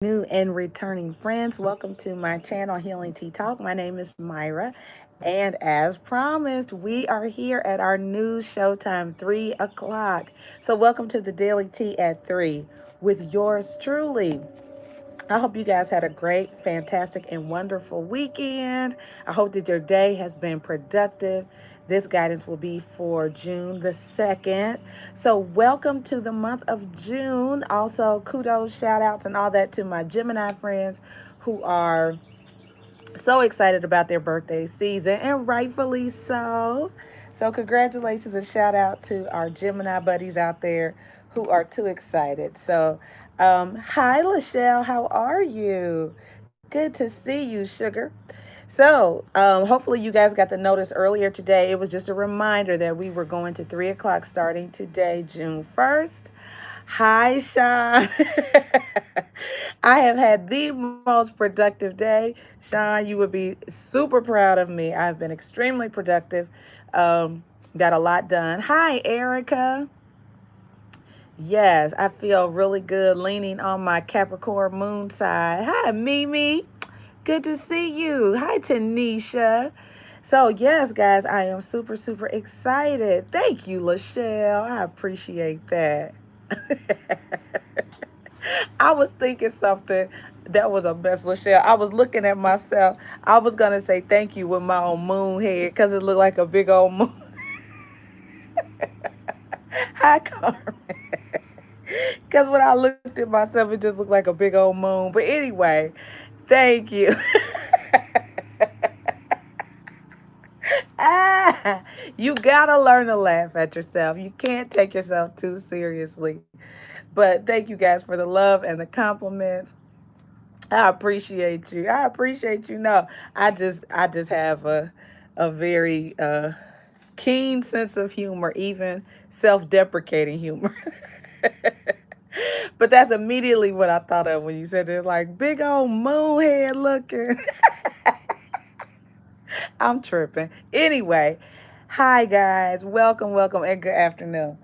New and returning friends, welcome to my channel Healing Tea Talk. My name is Myra, and as promised, we are here at our new showtime, 3 o'clock. So welcome to the Daily Tea at 3 with yours truly. I hope you guys had a great, fantastic, and wonderful weekend. I hope that your day has been productive. This guidance will be for June the 2nd. So, welcome to the month of June. Also, kudos, shout outs, and all that to my Gemini friends who are so excited about their birthday season, and rightfully so. So, congratulations and shout out to our Gemini buddies out there who are too excited. So, hi, Lachelle, how are you? Good to see you, sugar. So, hopefully, you guys got the notice earlier today. It was just a reminder that we were going to 3 o'clock starting today, June 1st. Hi, Sean. I have had the most productive day. Sean, you would be super proud of me. I've been extremely productive. Got a lot done. Hi, Erica. Yes, I feel really good leaning on my Capricorn moon side. Hi, Mimi. Good to see you. Hi, Tanisha. So, yes, guys, I am super, super excited. Thank you, Lachelle. I appreciate that. I was thinking something that was a mess, Lachelle. I was looking at myself. I was going to say thank you with my own moon head because it looked like a big old moon. Hi, Carmen. Because when I looked at myself, it just looked like a big old moon. But anyway, thank you. You gotta learn to laugh at yourself. You can't take yourself too seriously. But thank you guys for the love and the compliments. I appreciate you. I appreciate you. No, I just have a very keen sense of humor, even self-deprecating humor. But that's immediately what I thought of when you said it, like big old moon head looking. I'm tripping. Anyway, hi guys. Welcome, welcome, and good afternoon.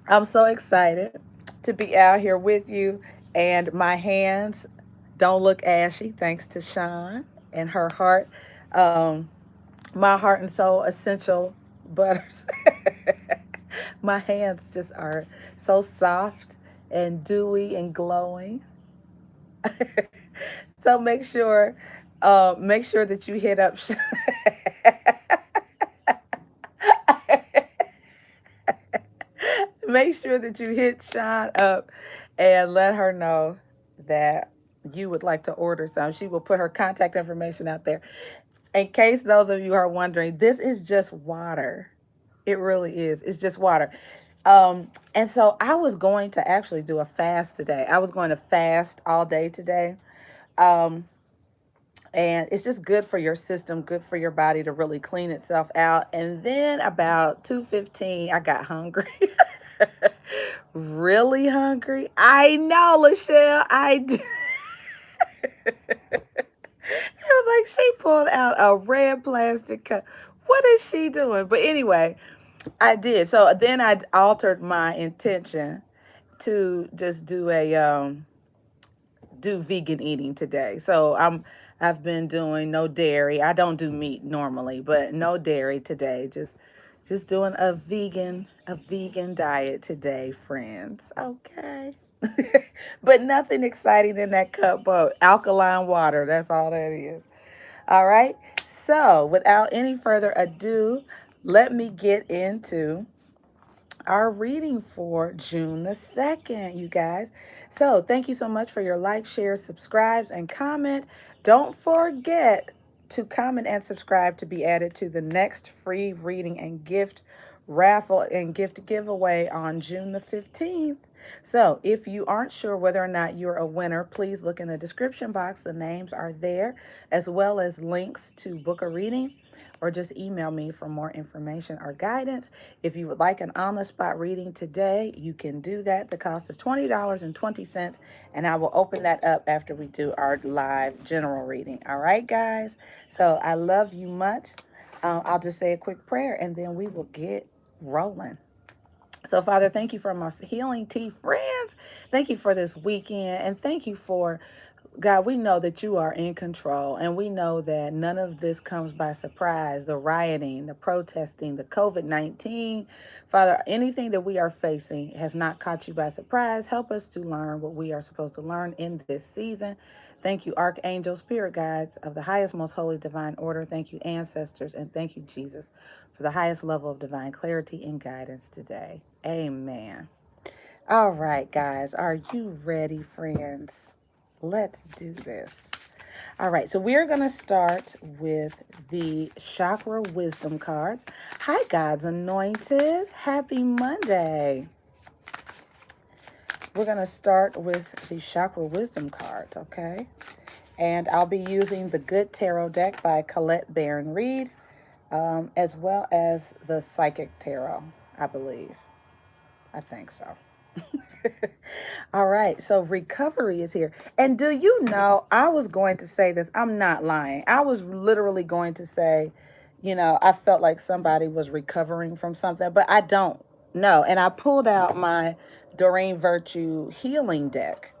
I'm so excited to be out here with you, and my hands don't look ashy thanks to Sean and her heart. Um, my heart and soul essential butters. My hands just are so soft and dewy and glowing. So make sure that you hit up. Make sure that you hit Sean up and let her know that you would like to order some. She will put her contact information out there. In case those of you are wondering, this is just water. It really is. It's just water. And so I was going to actually do a fast today. I was going to fast all day today. Um, and it's just good for your system, good for your body to really clean itself out. And then about 2:15, I got hungry. Really hungry. I know, Lachelle. It was like she pulled out a red plastic cup. What is she doing? But anyway, I did. So then I altered my intention to just do vegan eating today. So I've been doing no dairy. I don't do meat normally, but no dairy today. Just doing a vegan diet today, friends. Okay. But nothing exciting in that cup but alkaline water. That's all that is. All right. So, without any further ado, let me get into our reading for June the 2nd, you guys. So, thank you so much for your likes, shares, subscribes, and comment. Don't forget to comment and subscribe to be added to the next free reading and gift raffle and gift giveaway on June the 15th. So, if you aren't sure whether or not you're a winner, please look in the description box. The names are there, as well as links to book a reading, or just email me for more information or guidance. If you would like an on the spot reading today, you can do that. The cost is $20.20, and I will open that up after we do our live general reading. All right, guys? So I love you much. I'll just say a quick prayer, and then we will get rolling. So, Father, thank you for my healing tea friends. Thank you for this weekend. And thank you for, God, we know that you are in control. And we know that none of this comes by surprise. The rioting, the protesting, the COVID-19. Father, anything that we are facing has not caught you by surprise. Help us to learn what we are supposed to learn in this season. Thank you, Archangel, Spirit Guides of the highest, most holy, divine order. Thank you, ancestors. And thank you, Jesus, for the highest level of divine clarity and guidance today. Amen. All right, guys, are you ready, friends? Let's do this. All right, so we're going to start with the chakra wisdom cards. Hi, God's anointed. Happy Monday. We're going to start with the chakra wisdom cards, okay? And I'll be using the Good Tarot deck by Colette Baron Reed, as well as the Psychic Tarot, I believe. I think so. All right, so recovery is here. And do you know, I was going to say this, I'm not lying. I was literally going to say, I felt like somebody was recovering from something, but I don't know. And I pulled out my Doreen Virtue healing deck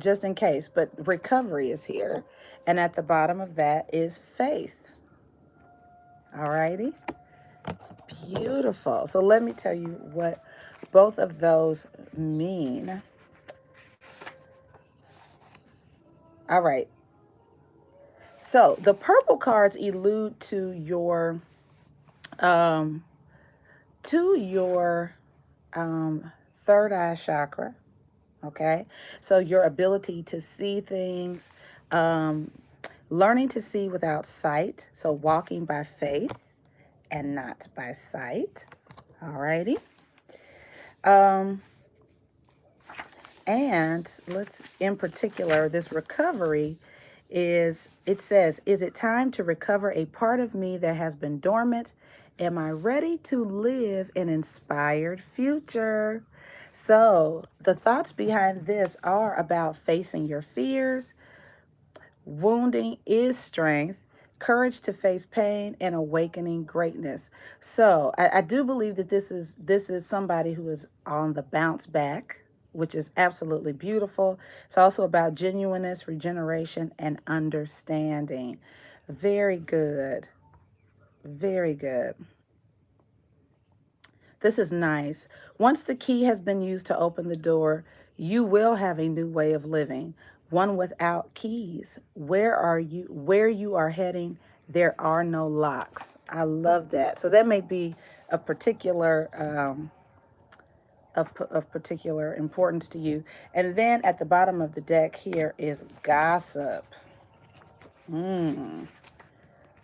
just in case, but recovery is here. And at the bottom of that is faith. All righty. Beautiful. So let me tell you what both of those mean. All right. So the purple cards allude to your um third eye chakra. Okay. So your ability to see things, learning to see without sight. So walking by faith and not by sight. All righty. And let's, in particular, this recovery it says, is it time to recover a part of me that has been dormant? Am I ready to live an inspired future? So the thoughts behind this are about facing your fears. Wounding is strength, courage to face pain, and awakening greatness. So I do believe that this is somebody who is on the bounce back, which is absolutely beautiful. It's also about genuineness, regeneration, and understanding. Very good. Very good. This is nice. Once the key has been used to open the door, you will have a new way of living, one without keys. Where you are heading, there are no locks. I love that. So that may be a particular of particular importance to you. And then at the bottom of the deck here is gossip. All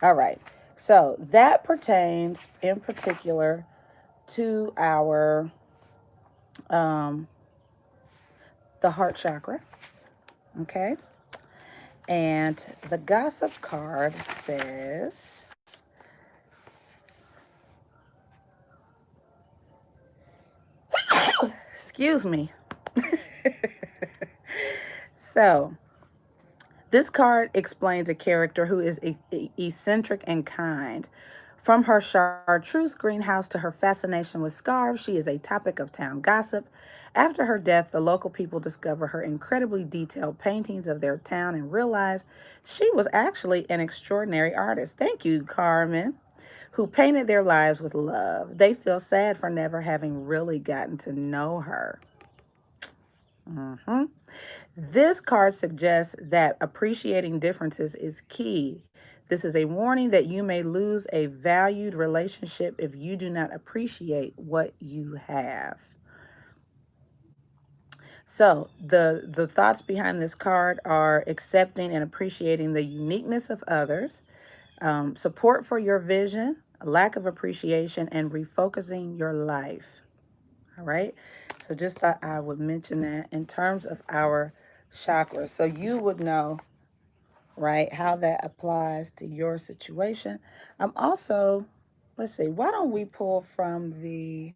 right. So that pertains in particular to our the heart chakra. Okay. And the gossip card says, excuse me. So this card explains a character who is eccentric and kind. From her chartreuse greenhouse to her fascination with scarves, she is a topic of town gossip. After her death, the local people discover her incredibly detailed paintings of their town and realize she was actually an extraordinary artist. Thank you, Carmen, who painted their lives with love. They feel sad for never having really gotten to know her. This card suggests that appreciating differences is key. This is a warning that you may lose a valued relationship if you do not appreciate what you have. So the thoughts behind this card are accepting and appreciating the uniqueness of others, support for your vision, a lack of appreciation, and refocusing your life. All right. So just thought I would mention that in terms of our chakras. So you would know, right, how that applies to your situation. I'm also, let's see, why don't we pull from the,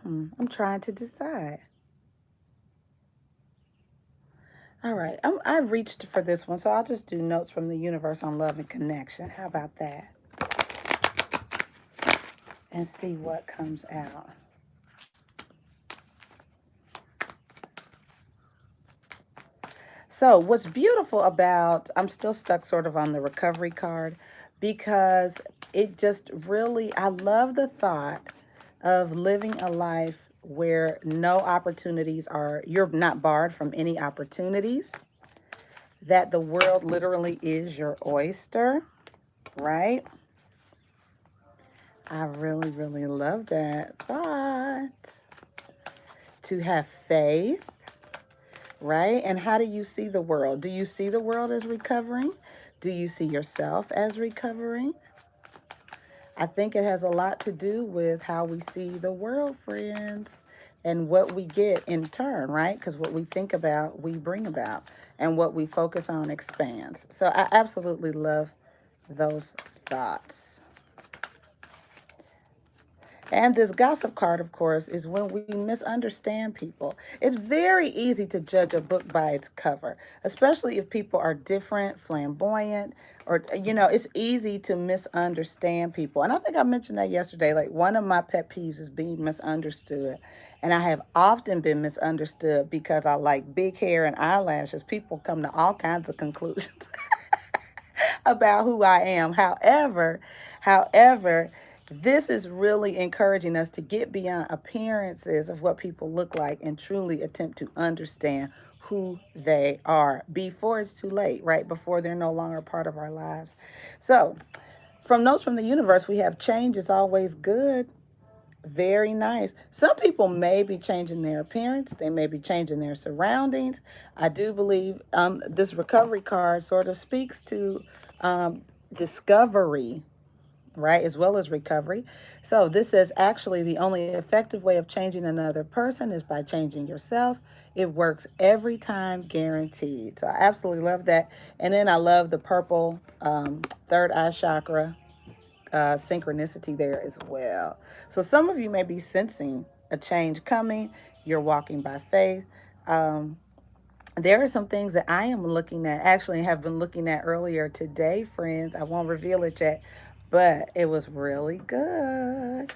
I'm trying to decide. All right, I reached for this one, so I'll just do notes from the universe on love and connection. How about that? And see what comes out. So what's beautiful about, I'm still stuck sort of on the recovery card, because it just really, I love the thought of living a life where no opportunities are, you're not barred from any opportunities, that the world literally is your oyster, right? I really, really love that thought. To have faith, right? And how do you see the world? Do you see the world as recovering? Do you see yourself as recovering? I think it has a lot to do with how we see the world, friends, and what we get in turn, right? Because what we think about, we bring about, and what we focus on expands. So I absolutely love those thoughts. And this gossip card, of course, is when we misunderstand people. It's very easy to judge a book by its cover, especially if people are different, flamboyant, or, you know, it's easy to misunderstand people. And I think I mentioned that yesterday. Like, one of my pet peeves is being misunderstood. And I have often been misunderstood because I like big hair and eyelashes. People come to all kinds of conclusions about who I am. However, this is really encouraging us to get beyond appearances of what people look like and truly attempt to understand who they are before it's too late, right? Before they're no longer part of our lives. So, from Notes from the Universe, we have change is always good. Very nice. Some people may be changing their appearance. They may be changing their surroundings. I do believe this recovery card sort of speaks to discovery, right, as well as recovery. So this says, actually, the only effective way of changing another person is by changing yourself. It works every time, guaranteed. So I absolutely love that. And then I love the purple third eye chakra synchronicity there as well. So some of you may be sensing a change coming. You're walking by faith. There are some things that I am looking at, actually have been looking at earlier today, friends. I won't reveal it yet, but it was really good.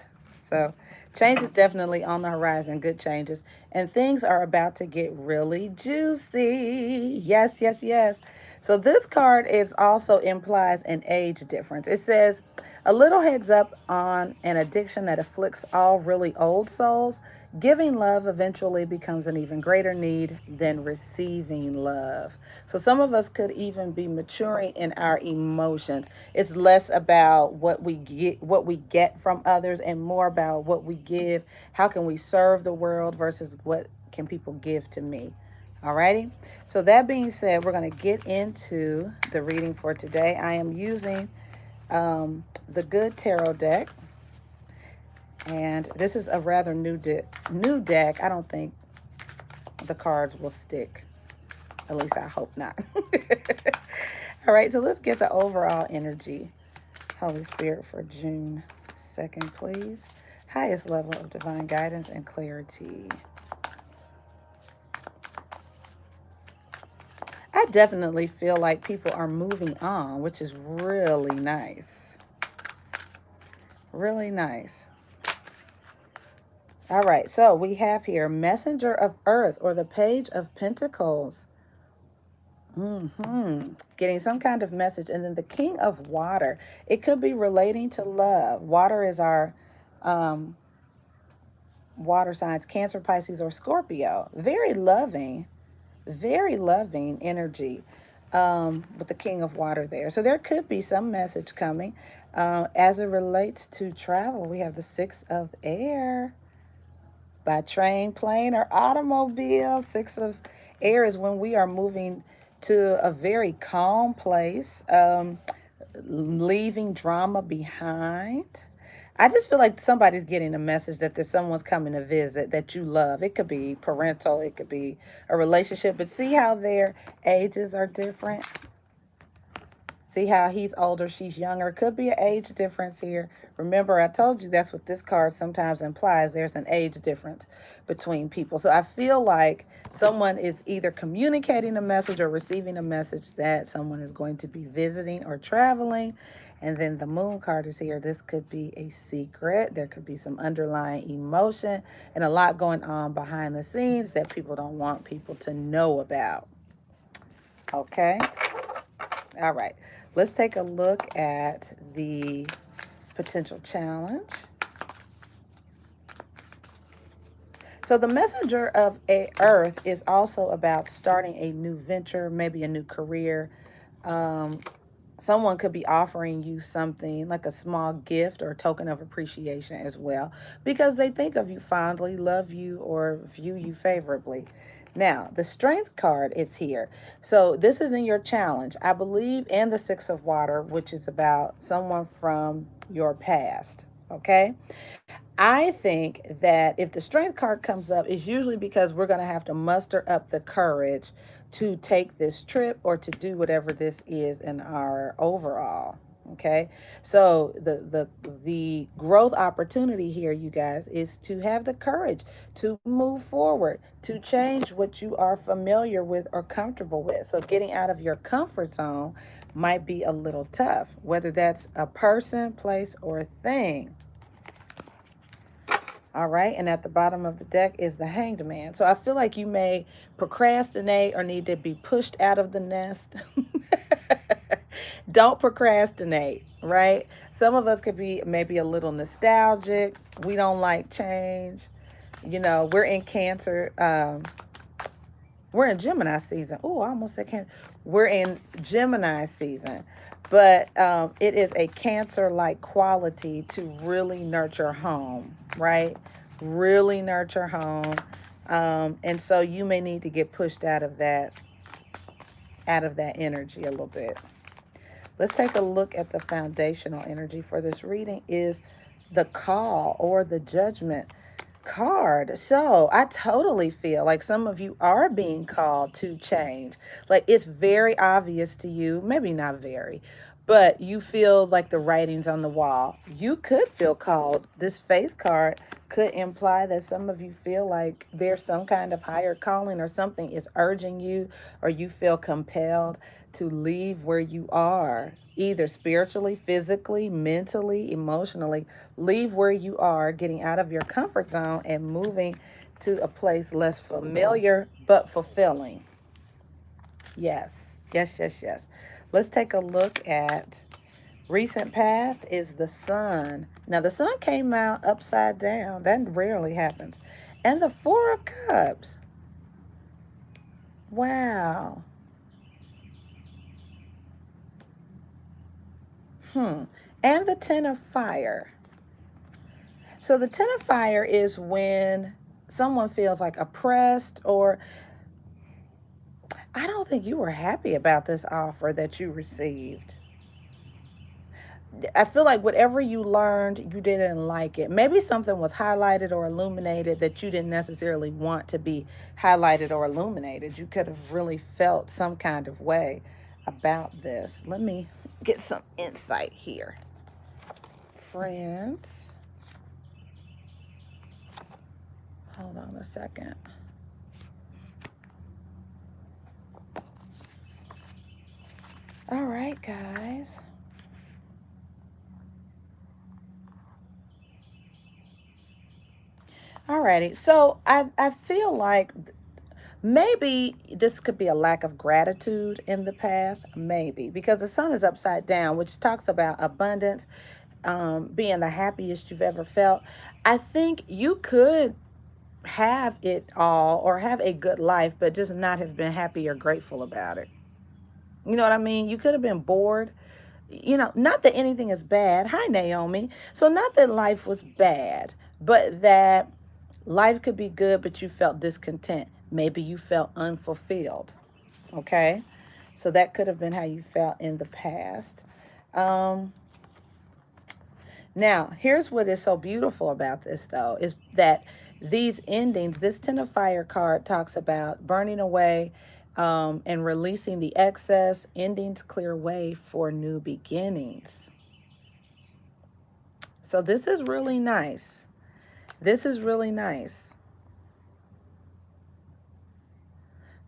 So change is definitely on the horizon, good changes. And things are about to get really juicy. Yes, yes, yes. So this card is also implies an age difference. It says, a little heads up on an addiction that afflicts all really old souls. Giving love eventually becomes an even greater need than receiving love. So some of us could even be maturing in our emotions. It's less about what we get from others and more about what we give. How can we serve the world versus what can people give to me? Alrighty. So that being said, we're going to get into the reading for today. I am using the Good Tarot deck. And this is a rather new deck. I don't think the cards will stick. At least I hope not. All right, so let's get the overall energy. Holy Spirit for June 2nd, please. Highest level of divine guidance and clarity. I definitely feel like people are moving on, which is really nice. Really nice. All right, so we have here Messenger of Earth or the Page of Pentacles. Getting some kind of message. And then the King of Water. It could be relating to love. Water is our water signs, Cancer, Pisces, or Scorpio. Very loving energy with the King of Water there. So there could be some message coming. As it relates to travel, we have the Six of Air. By train, plane, or automobile. Six of Air is when we are moving to a very calm place, leaving drama behind. I just feel like somebody's getting a message that there's someone's coming to visit that you love. It could be parental, it could be a relationship, but see how their ages are different? See how he's older, she's younger. Could be an age difference here. Remember, I told you that's what this card sometimes implies. There's an age difference between people. So I feel like someone is either communicating a message or receiving a message that someone is going to be visiting or traveling. And then the moon card is here. This could be a secret. There could be some underlying emotion and a lot going on behind the scenes that people don't want people to know about. Okay? All right. Let's take a look at the potential challenge. So the messenger of Earth is also about starting a new venture, maybe a new career. Someone could be offering you something like a small gift or token of appreciation as well, because they think of you fondly, love you, or view you favorably. Now, the strength card is here. So this is in your challenge, I believe, and the Six of Water, which is about someone from your past. Okay. I think that if the strength card comes up, it's usually because we're going to have to muster up the courage to take this trip or to do whatever this is in our overall. Okay, so the growth opportunity here, you guys, is to have the courage to move forward, to change what you are familiar with or comfortable with. So getting out of your comfort zone might be a little tough, whether that's a person, place, or thing. All right, and at the bottom of the deck is the Hanged Man. So I feel like you may procrastinate or need to be pushed out of the nest. Don't procrastinate, right? Some of us could be maybe a little nostalgic. We don't like change. You know, we're in Cancer. We're in Gemini season. Oh, I almost said Cancer. We're in Gemini season. But it is a Cancer-like quality to really nurture home, right? Really nurture home. And so you may need to get pushed out of that energy a little bit. Let's take a look at the foundational energy for this reading is the call or the judgment card. So I totally feel like some of you are being called to change. Like it's very obvious to you, maybe not very, but you feel like the writing's on the wall. You could feel called. This faith card could imply that some of you feel like there's some kind of higher calling or something is urging you, or you feel compelled to leave where you are, either spiritually, physically, mentally, emotionally. Leave where you are, getting out of your comfort zone and moving to a place less familiar but fulfilling. Yes, yes, yes, yes. Let's take a look at recent past is the sun. Now, the sun came out upside down. That rarely happens. And the Four of Cups. Wow. And the Ten of Fire. So the Ten of Fire is when someone feels like oppressed, or I don't think you were happy about this offer that you received. I feel like whatever you learned, you didn't like it. Maybe something was highlighted or illuminated that you didn't necessarily want to be highlighted or illuminated. You could have really felt some kind of way about this. Let me get some insight here. Friends. Hold on a second. All right, guys. Alrighty, so I feel like maybe this could be a lack of gratitude in the past, maybe, because the sun is upside down, which talks about abundance, being the happiest you've ever felt. I think you could have it all or have a good life, but just not have been happy or grateful about it. You know what I mean? You could have been bored. You know, not that anything is bad. Hi, Naomi. So, not that life was bad, but that life could be good, but you felt discontent. Maybe you felt unfulfilled. Okay? So, that could have been how you felt in the past. Now, here's what is so beautiful about this, though, is that these endings, this Ten of Fire card talks about burning away And releasing the excess. Endings clear way for new beginnings. So this is really nice. This is really nice.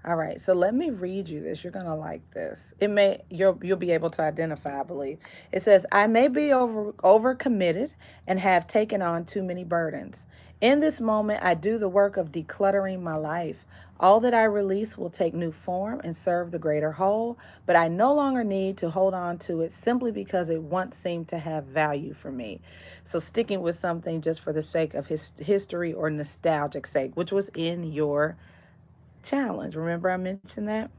All right, so let me read you this. You're gonna like this. You'll be able to identify, I believe. It says, I may be overcommitted and have taken on too many burdens. In this moment, I do the work of decluttering my life. All that I release will take new form and serve the greater whole, but I no longer need to hold on to it simply because it once seemed to have value for me. So sticking with something just for the sake of history or nostalgic sake, which was in your challenge. Remember I mentioned that?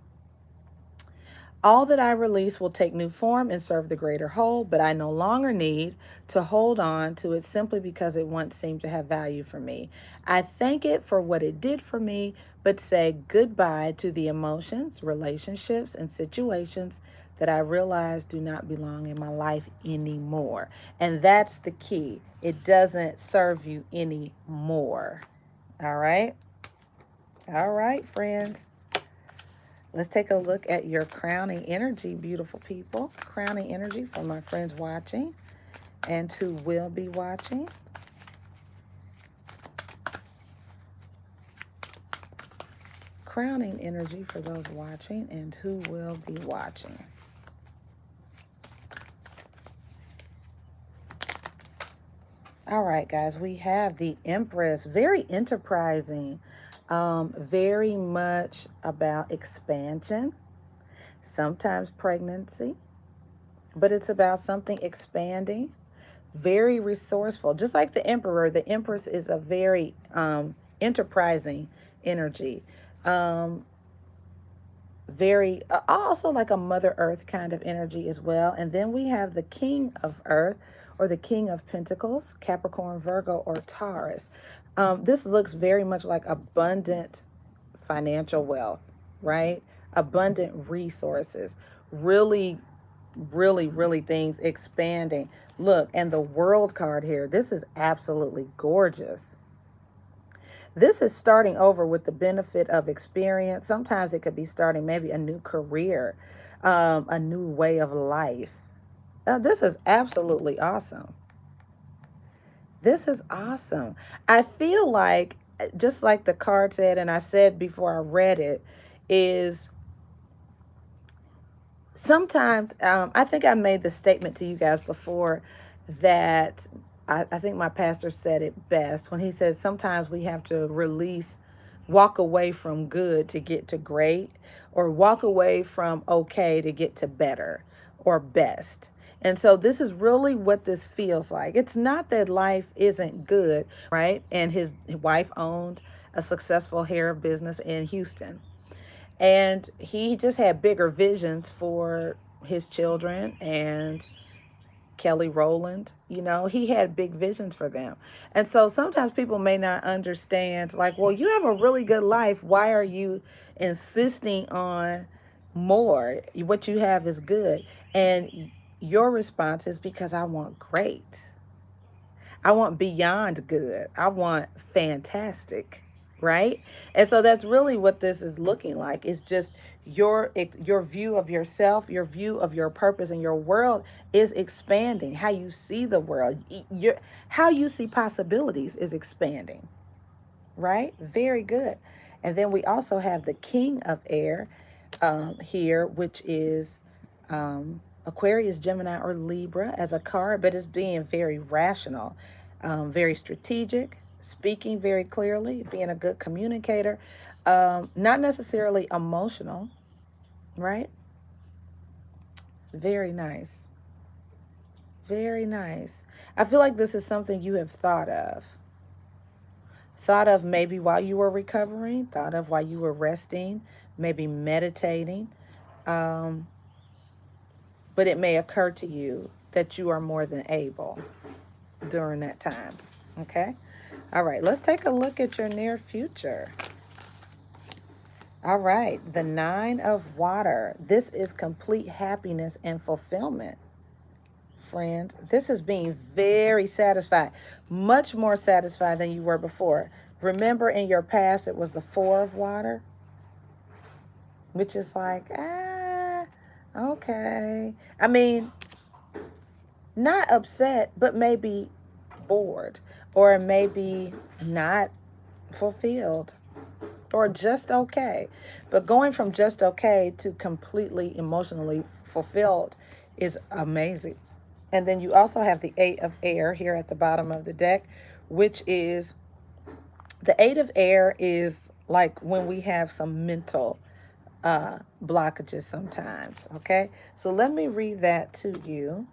All that I release will take new form and serve the greater whole, but I no longer need to hold on to it simply because it once seemed to have value for me. I thank it for what it did for me, but say goodbye to the emotions, relationships, and situations that I realize do not belong in my life anymore. And that's the key. It doesn't serve you anymore. All right? All right, friends. Let's take a look at your crowning energy, beautiful people. Crowning energy for my friends watching and who will be watching. Crowning energy for those watching and who will be watching. All right, guys, we have the Empress. Very enterprising. Very much about expansion. Sometimes pregnancy. But it's about something expanding. Very resourceful. Just like the Emperor, the Empress is a very enterprising energy. Very also like a Mother Earth kind of energy as well. And then we have the King of Earth, or the King of Pentacles, Capricorn, Virgo, or Taurus. This looks very much like abundant financial wealth, right? Abundant resources. Really, really things expanding. Look, and the World card here. This is absolutely gorgeous. This is starting over with the benefit of experience. Sometimes it could be starting maybe a new career, a new way of life. This is absolutely awesome. This is awesome. I feel like, just like the card said, and I said before I read it, is sometimes, I think I made the statement to you guys before that I think my pastor said it best when he said sometimes we have to walk away from good to get to great, or walk away from okay to get to better or best. And so this is really what this feels like. It's not that life isn't good, right? And his wife owned a successful hair business in Houston. And he just had bigger visions for his children and Kelly Rowland. You know, he had big visions for them. And so sometimes people may not understand, like, well, you have a really good life. Why are you insisting on more? What you have is good. And your response is, because I want great. I want beyond good. I want fantastic, right? And so that's really what this is looking like. It's just your view of yourself, your view of your purpose, and your world is expanding. How you see the world, how you see possibilities is expanding, right? Very good. And then we also have the King of Air here, which is Aquarius, Gemini, or Libra as a card, but it's being very rational, very strategic, speaking very clearly, being a good communicator, not necessarily emotional, right? Very nice. Very nice. I feel like this is something you have thought of. Thought of maybe while you were recovering, thought of while you were resting, maybe meditating. Um, but it may occur to you that you are more than able during that time. Okay? All right, let's take a look at your near future. All right, the Nine of Water. This is complete happiness and fulfillment, friend. This is being very satisfied, much more satisfied than you were before. Remember, in your past, it was the Four of Water. which is like, okay. I mean, not upset, but maybe bored, or maybe not fulfilled, or just okay. But going from just okay to completely emotionally fulfilled is amazing. And then you also have the Eight of Air here at the bottom of the deck, which is the Eight of Air is like when we have some mental blockages sometimes. Okay, so let me read that to you.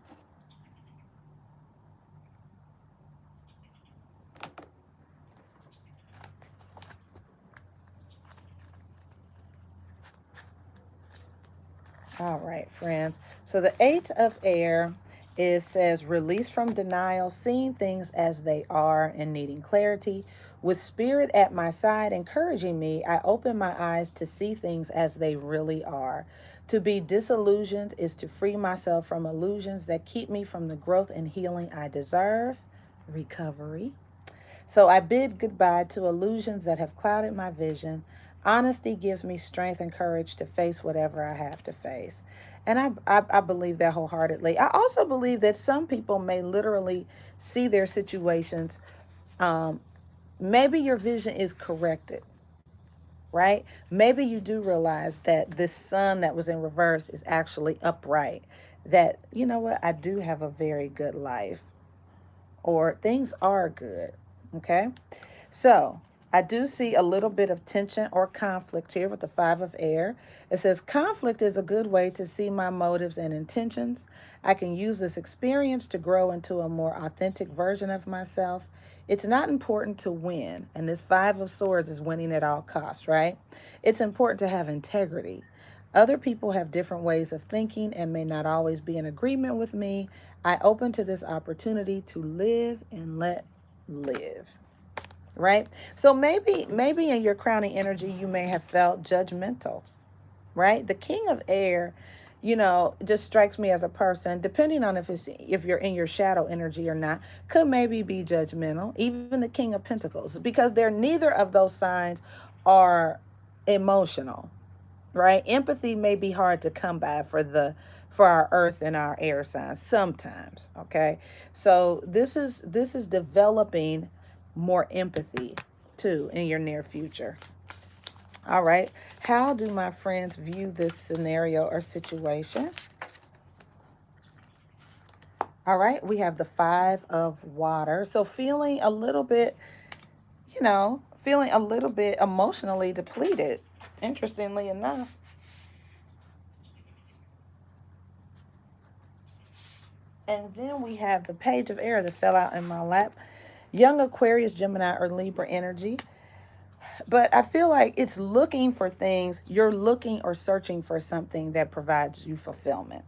All right, friends. So the Eight of Air says release from denial, seeing things as they are and needing clarity. With spirit at my side encouraging me, I open my eyes to see things as they really are. To be disillusioned is to free myself from illusions that keep me from the growth and healing I deserve. Recovery. So I bid goodbye to illusions that have clouded my vision. Honesty gives me strength and courage to face whatever I have to face. And I believe that wholeheartedly. I also believe that some people may literally see their situations. Um, Maybe your vision is corrected, right? Maybe you do realize that this sun that was in reverse is actually upright. That, you know what, I do have a very good life, or things are good, okay? So I do see a little bit of tension or conflict here with the Five of Air. It says conflict is a good way to see my motives and intentions. I can use this experience to grow into a more authentic version of myself. It's not important to win, and this Five of Swords is winning at all costs, right? It's important to have integrity. Other people have different ways of thinking and may not always be in agreement with me. I open to this opportunity to live and let live, right? So maybe in your crowning energy you may have felt judgmental, right? The King of Air, just strikes me as a person, depending on if you're in your shadow energy or not, could maybe be judgmental. Even the King of Pentacles, because they're neither of those signs are emotional, right? Empathy may be hard to come by for our earth and our air signs sometimes, okay? So this is developing more empathy too in your near future. All right. How do my friends view this scenario or situation? All right, we have the Five of Water. So feeling a little bit, feeling a little bit emotionally depleted, interestingly enough. And then we have the Page of Air that fell out in my lap. Young Aquarius, Gemini, or Libra energy. But I feel like it's looking for things. You're looking or searching for something that provides you fulfillment.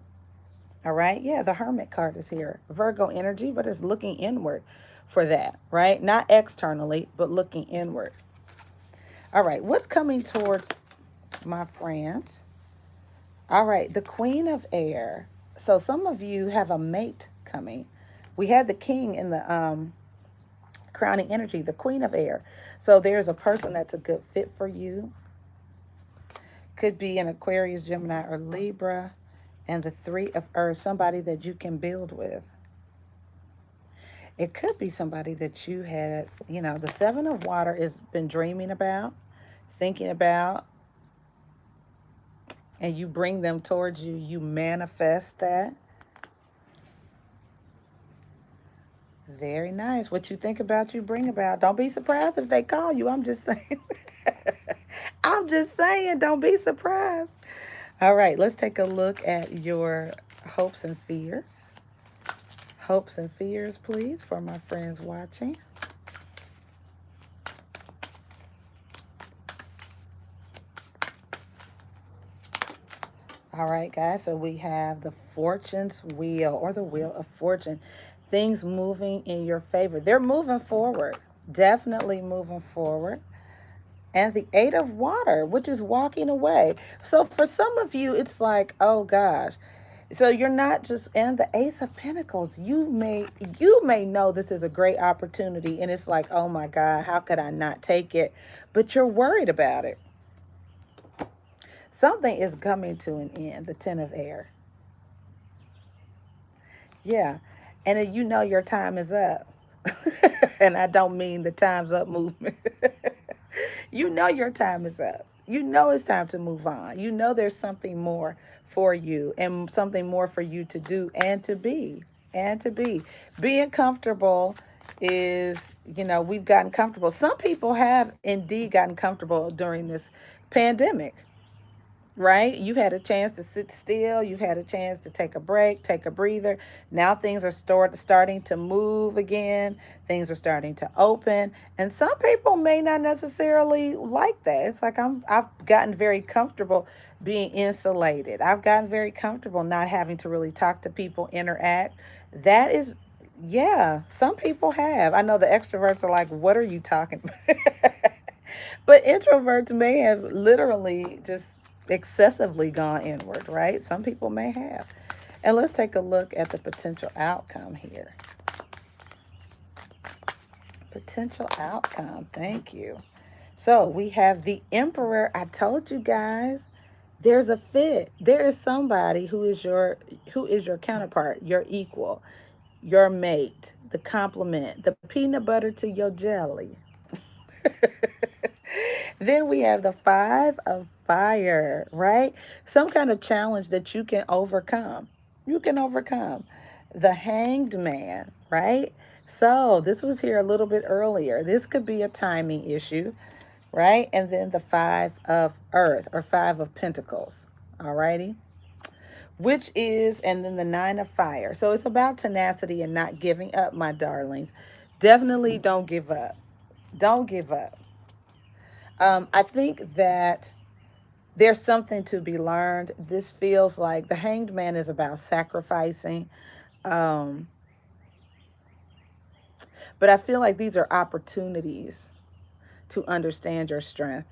All right. Yeah, the Hermit card is here. Virgo energy, but it's looking inward for that, right? Not externally, but looking inward. All right. What's coming towards my friends? All right. The Queen of Air. So some of you have a mate coming. We had the King in the crowning energy, the Queen of Air. So there's a person that's a good fit for you. Could be an Aquarius, Gemini, or Libra. And the Three of Earth, somebody that you can build with. It could be somebody that you had, the Seven of Water has been dreaming about, thinking about, and you bring them towards you. You manifest that. Very nice. What you think about, you bring about. Don't be surprised if they call you. I'm just saying. I'm just saying, don't be surprised. All right, let's take a look at your hopes and fears. Hopes and fears, please, for my friends watching. All right, guys, so we have the Fortune's Wheel, or the Wheel of Fortune. Things moving in your favor. They're moving forward. Definitely moving forward. And the Eight of Water, which is walking away. So for some of you, it's like, oh gosh. So you're not just, and the Ace of Pentacles, you may know this is a great opportunity, and it's like, oh my God, how could I not take it? But you're worried about it. Something is coming to an end, the Ten of Air. Yeah. And then you know your time is up. And I don't mean the time's up movement. You know your time is up. You know it's time to move on. You know there's something more for you and something more for you to do and to be. And to be. Being comfortable is, we've gotten comfortable. Some people have indeed gotten comfortable during this pandemic, right? You've had a chance to sit still. You've had a chance to take a break, take a breather. Now things are starting to move again. Things are starting to open. And some people may not necessarily like that. It's like I've gotten very comfortable being insulated. I've gotten very comfortable not having to really talk to people, interact. That is, yeah, some people have. I know the extroverts are like, what are you talking about? But introverts may have literally just excessively gone inward, right? Some people may have. And let's take a look at the potential outcome here. Potential outcome. Thank you. So we have the Emperor. I told you guys, there's a fit. There is somebody who is your counterpart, your equal, your mate, the complement, the peanut butter to your jelly. Then we have the Five of Fire, right? Some kind of challenge that you can overcome. You can overcome. The Hanged Man, right? So this was here a little bit earlier. This could be a timing issue, right? And then the Five of Earth or Five of Pentacles, all righty? Which is, and then the Nine of Fire. So it's about tenacity and not giving up, my darlings. Definitely don't give up. Don't give up. I think that there's something to be learned. This feels like the Hanged Man is about sacrificing. Um, but I feel like these are opportunities to understand your strength.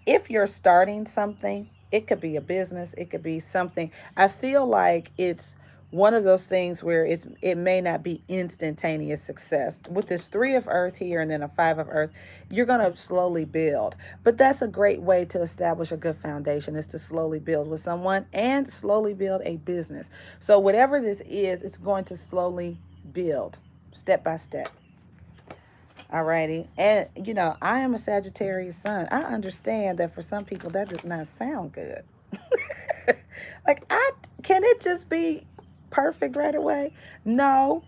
If you're starting something, it could be a business, it could be something. I feel like it's one of those things where it may not be instantaneous success. With this Three of Earth here and then a Five of Earth, you're going to slowly build. But that's a great way to establish a good foundation, is to slowly build with someone and slowly build a business. So whatever this is, it's going to slowly build step by step. Alrighty. And, I am a Sagittarius sun. I understand that for some people that does not sound good. Like, can it just be perfect right away? No.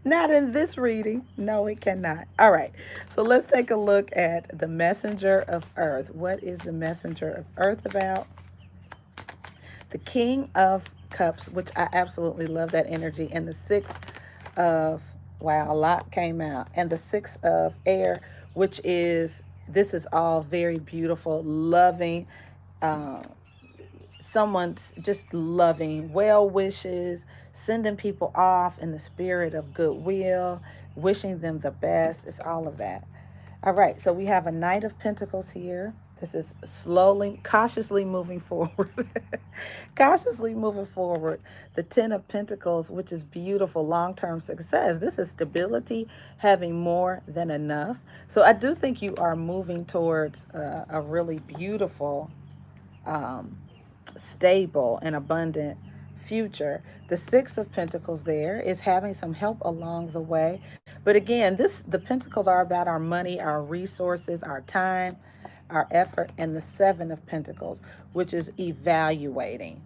Not in this reading. No, it cannot. All right. So let's take a look at the Messenger of Earth. What is the Messenger of Earth about? The King of Cups, which I absolutely love that energy, and the Six of, wow, a lot came out, and the Six of Air, which is, this is all very beautiful, loving, someone's just loving, well wishes, sending people off in the spirit of goodwill, wishing them the best. It's all of that. All right, so we have a Knight of Pentacles here. This is slowly, cautiously moving forward. Cautiously moving forward. The Ten of Pentacles, which is beautiful, long-term success. This is stability, having more than enough. So I do think you are moving towards a really beautiful, stable, and abundant future. The Six of Pentacles there is having some help along the way. But again, the Pentacles are about our money, our resources, our time, our effort, and the Seven of Pentacles, which is evaluating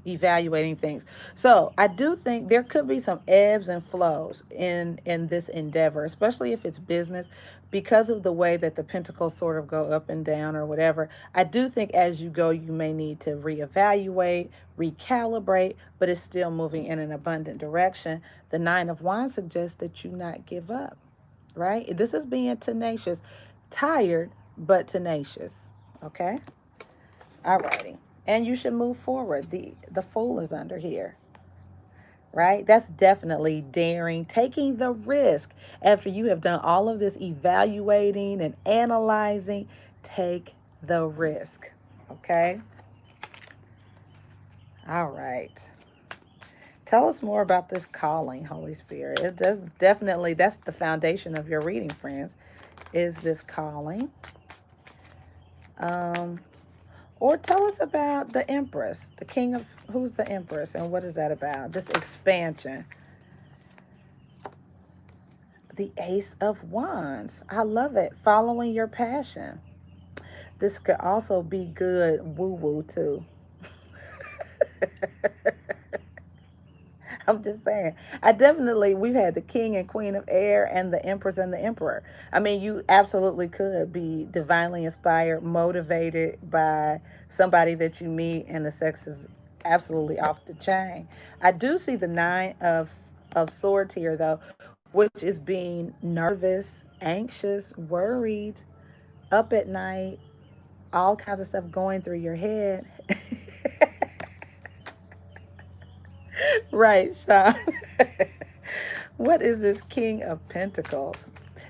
things. So I do think there could be some ebbs and flows in this endeavor, especially if it's business, because of the way that the pentacles sort of go up and down or whatever. I do think as you go, you may need to reevaluate, recalibrate, but it's still moving in an abundant direction. The Nine of Wands suggests that you not give up, right? This is being tenacious, tired, but tenacious. Okay. All righty. And you should move forward. The Fool is under here, right? That's definitely daring, taking the risk after you have done all of this evaluating and analyzing. Take the risk, okay? All right. Tell us more about this calling, Holy Spirit. It does definitely, that's the foundation of your reading, friends, is this calling. Um, or tell us about the Empress, the King of, who's the Empress and what is that about? This expansion. The Ace of Wands. I love it. Following your passion. This could also be good woo-woo too. I'm just saying. We've had the King and Queen of Air and the Empress and the Emperor. I mean, you absolutely could be divinely inspired, motivated by somebody that you meet, and the sex is absolutely off the chain. I do see the Nine of Swords here, though, which is being nervous, anxious, worried, up at night, all kinds of stuff going through your head. Right, Sean. What is this King of Pentacles?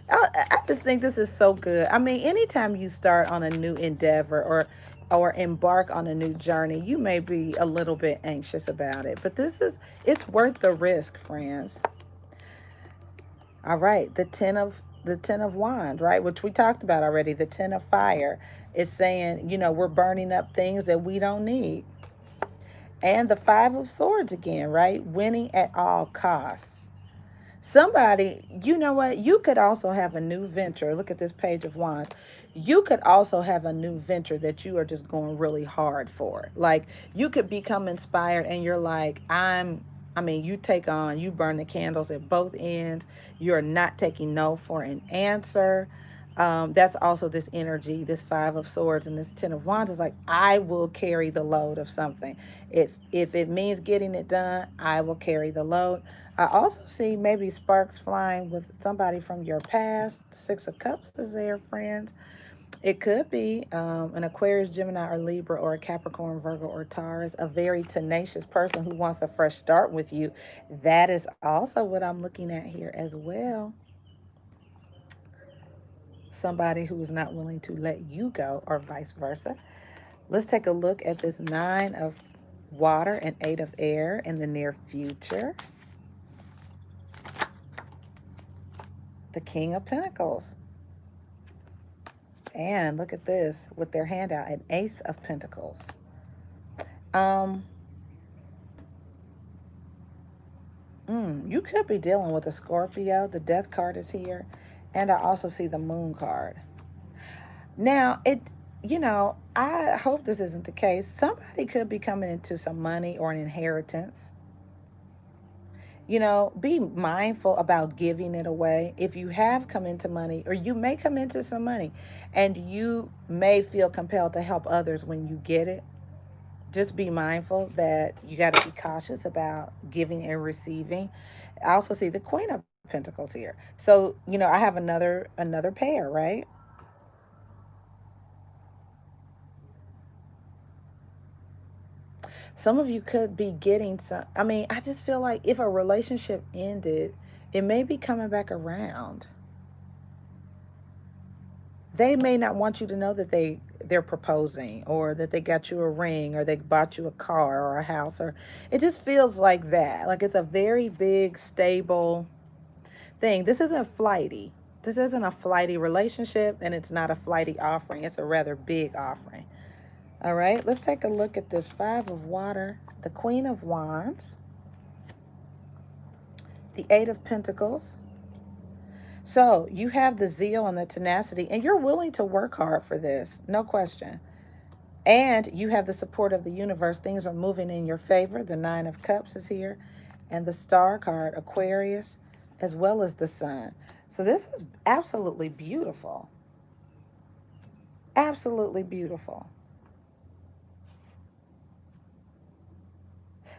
I just think this is so good. I mean, anytime you start on a new endeavor or embark on a new journey, you may be a little bit anxious about it, but it's worth the risk, friends. All right, the ten of wands, right, which we talked about already. The 10 of fire is saying, we're burning up things that we don't need. And the 5 of swords again, right? Winning at all costs. Somebody, you know what? You could also have a new venture. Look at this page of wands. You could also have a new venture that you are just going really hard for. Like, you could become inspired and you're like, you burn the candles at both ends. You're not taking no for an answer. That's also this energy, this 5 of swords and this 10 of wands is like, I will carry the load of something. If it means getting it done, I will carry the load. I also see maybe sparks flying with somebody from your past. 6 of cups is there, friends. It could be an Aquarius, Gemini, or Libra, or a Capricorn, Virgo, or Taurus, a very tenacious person who wants a fresh start with you. That is also what I'm looking at here as well. Somebody who is not willing to let you go, or vice versa. Let's take a look at this 9 of water and 8 of air in the near future. The King of Pentacles. And look at this with their hand out, an Ace of Pentacles. You could be dealing with a Scorpio. The Death card is here. And I also see the Moon card. Now, I hope this isn't the case. Somebody could be coming into some money or an inheritance. Be mindful about giving it away. If you have come into money, or you may come into some money, and you may feel compelled to help others when you get it, just be mindful that you got to be cautious about giving and receiving. I also see the Queen of Pentacles here. So, I have another pair, right? Some of you could be getting some. I mean, I just feel like if a relationship ended, it may be coming back around. They may not want you to know that they're proposing, or that they got you a ring, or they bought you a car or a house, or it just feels like that. Like, it's a very big, stable thing. This isn't flighty. This isn't a flighty relationship, and it's not a flighty offering. It's a rather big offering. All right, let's take a look at this 5 of water, the Queen of Wands, the 8 of Pentacles. So you have the zeal and the tenacity, and you're willing to work hard for this, no question. And you have the support of the universe. Things are moving in your favor. The 9 of Cups is here, and the Star card, Aquarius, as well as the Sun. So this is absolutely beautiful. Absolutely beautiful.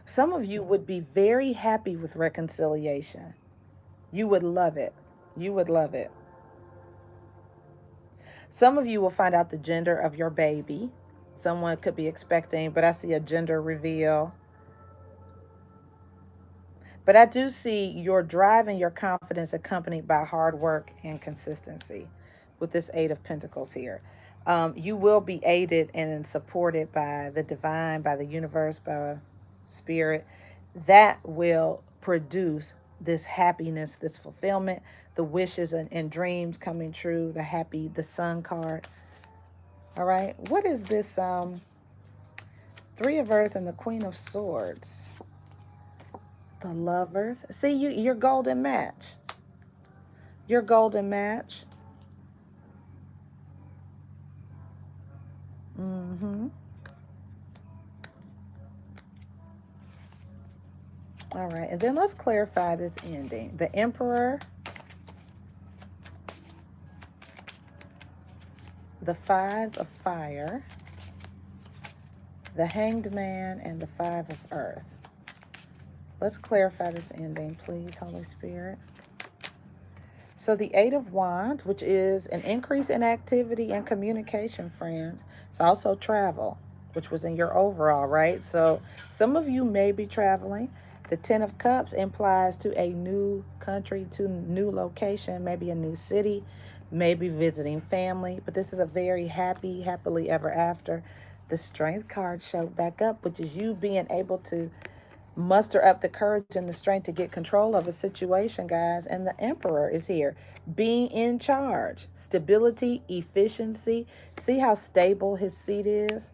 Some of you would be very happy with reconciliation. You would love it. You would love it. Some of you will find out the gender of your baby. Someone could be expecting, but I see a gender reveal. But I do see your drive and your confidence accompanied by hard work and consistency with this 8 of Pentacles here. You will be aided and supported by the divine, by the universe, by spirit. That will produce this happiness, this fulfillment, the wishes and dreams coming true, the Sun card. All right. What is this? Three of Earth and the Queen of Swords. The Lovers. See, your golden match. Your golden match. Mm-hmm. All right. And then let's clarify this ending. The Emperor, the Five of Fire, the Hanged Man, and the Five of Earth. Let's clarify this ending, please, Holy Spirit. So the Eight of Wands, which is an increase in activity and communication, friends. It's also travel, which was in your overall, right? So some of you may be traveling. The Ten of Cups implies to a new country, to new location, maybe a new city, maybe visiting family. But this is a very happy, happily ever after. The Strength card showed back up, which is you being able to muster up the courage and the strength to get control of a situation, guys. And the Emperor is here, being in charge, stability, efficiency. See how stable his seat is?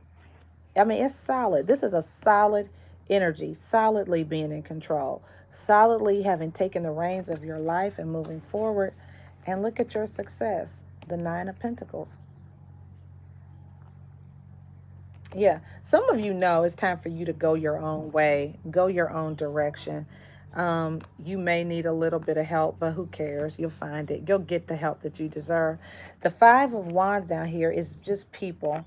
I mean, it's solid. This is a solid energy, solidly being in control, solidly having taken the reins of your life and moving forward. And look at your success, the Nine of Pentacles. Yeah, some of you know it's time for you to go your own way, go your own direction. You may need a little bit of help, but who cares? You'll find it. You'll get the help that you deserve. The Five of Wands down here is just people,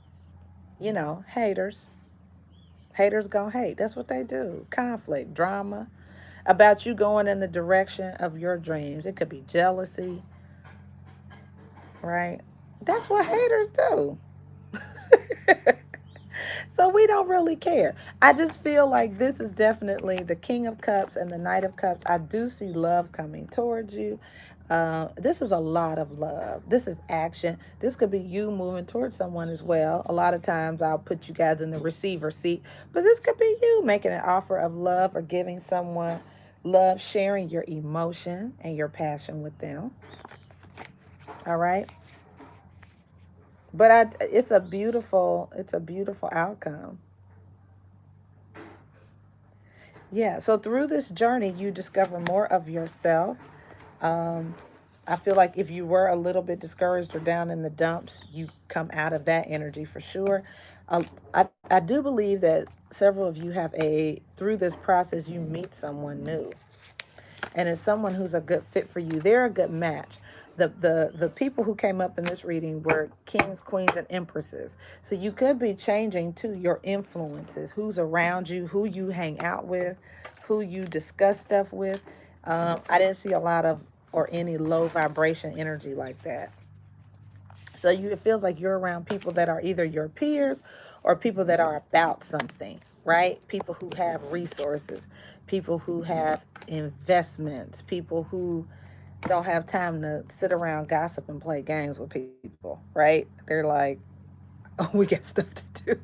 haters. Haters gonna hate. That's what they do. Conflict, drama, about you going in the direction of your dreams. It could be jealousy, right? That's what haters do. So we don't really care. I just feel like this is definitely the King of Cups and the Knight of Cups. I do see love coming towards you. This is a lot of love. This is action. This could be you moving towards someone as well. A lot of times I'll put you guys in the receiver seat, but this could be you making an offer of love or giving someone love, sharing your emotion and your passion with them. All right. But it's a beautiful outcome. Yeah, so through this journey, you discover more of yourself. Um, I feel like if you were a little bit discouraged or down in the dumps, you come out of that energy for sure. I do believe that several of you through this process, you meet someone new. And it's someone who's a good fit for you. They're a good match. The people who came up in this reading were kings, queens, and empresses. So you could be changing to your influences, who's around you, who you hang out with, who you discuss stuff with. I didn't see a lot of or any low vibration energy like that. So it feels like you're around people that are either your peers or people that are about something, right? People who have resources, people who have investments, people who don't have time to sit around, gossip, and play games with people, right? They're like, oh, we got stuff to do.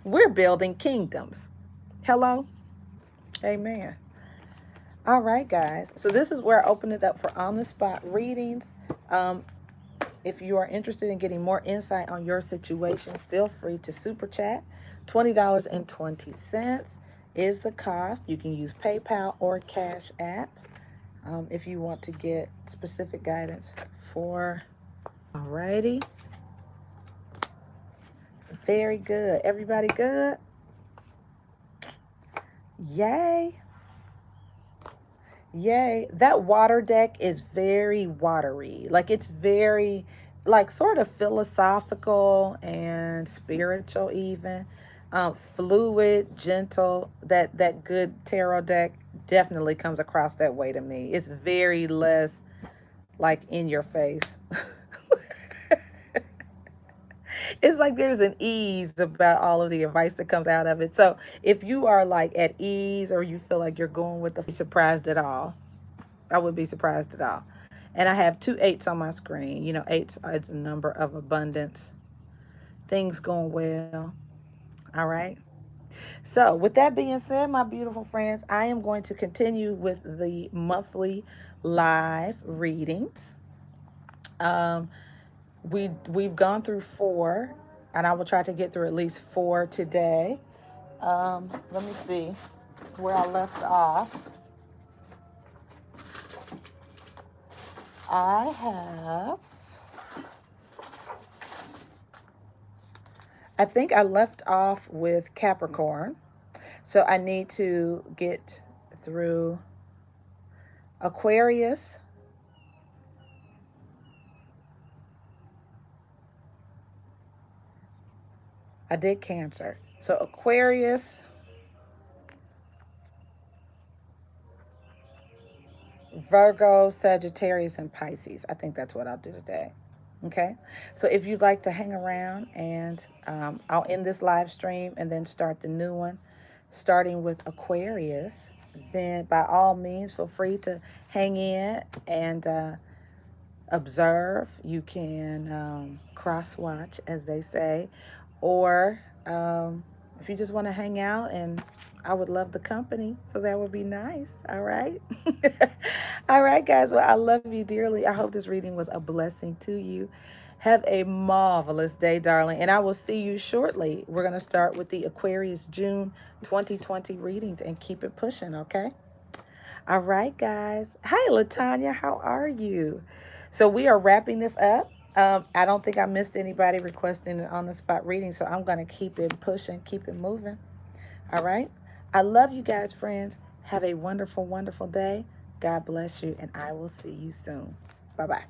We're building kingdoms. Hello? Amen. All right, guys. So this is where I open it up for on-the-spot readings. If you are interested in getting more insight on your situation, feel free to super chat. $20.20 is the cost. You can use PayPal or Cash App if you want to get specific guidance for. Alrighty. Very good. Everybody good? Yay. Yay. That water deck is very watery. Like it's very sort of philosophical and spiritual even. Fluid, gentle. That good tarot deck definitely comes across that way to me. It's very less like in your face. It's like there's an ease about all of the advice that comes out of it. So if you are like at ease or you feel like you're going with the surprised at all, I would be surprised at all. And I have 2 8s on my screen. You know, 8s is a number of abundance. Things going well. All right. So with that being said, my beautiful friends, I am going to continue with the monthly live readings. We've gone through 4 And I will try to get through at least 4 today. Let me see where I left off. I think I left off with Capricorn. So I need to get through Aquarius, I did Cancer. So Aquarius, Virgo, Sagittarius, and Pisces. I think that's what I'll do today. Okay. So if you'd like to hang around, and I'll end this live stream and then start the new one, starting with Aquarius, then by all means, feel free to hang in and observe. You can cross watch, as they say, or if you just want to hang out, and I would love the company, so that would be nice. All right. All right, guys. Well, I love you dearly. I hope this reading was a blessing to you. Have a marvelous day, darling, and I will see you shortly. We're going to start with the Aquarius June 2020 readings and keep it pushing, okay? All right, guys. Hi, Latanya. How are you? So we are wrapping this up. I don't think I missed anybody requesting an on-the-spot reading, so I'm going to keep it pushing, keep it moving. All right? I love you guys, friends. Have a wonderful, wonderful day. God bless you, and I will see you soon. Bye-bye.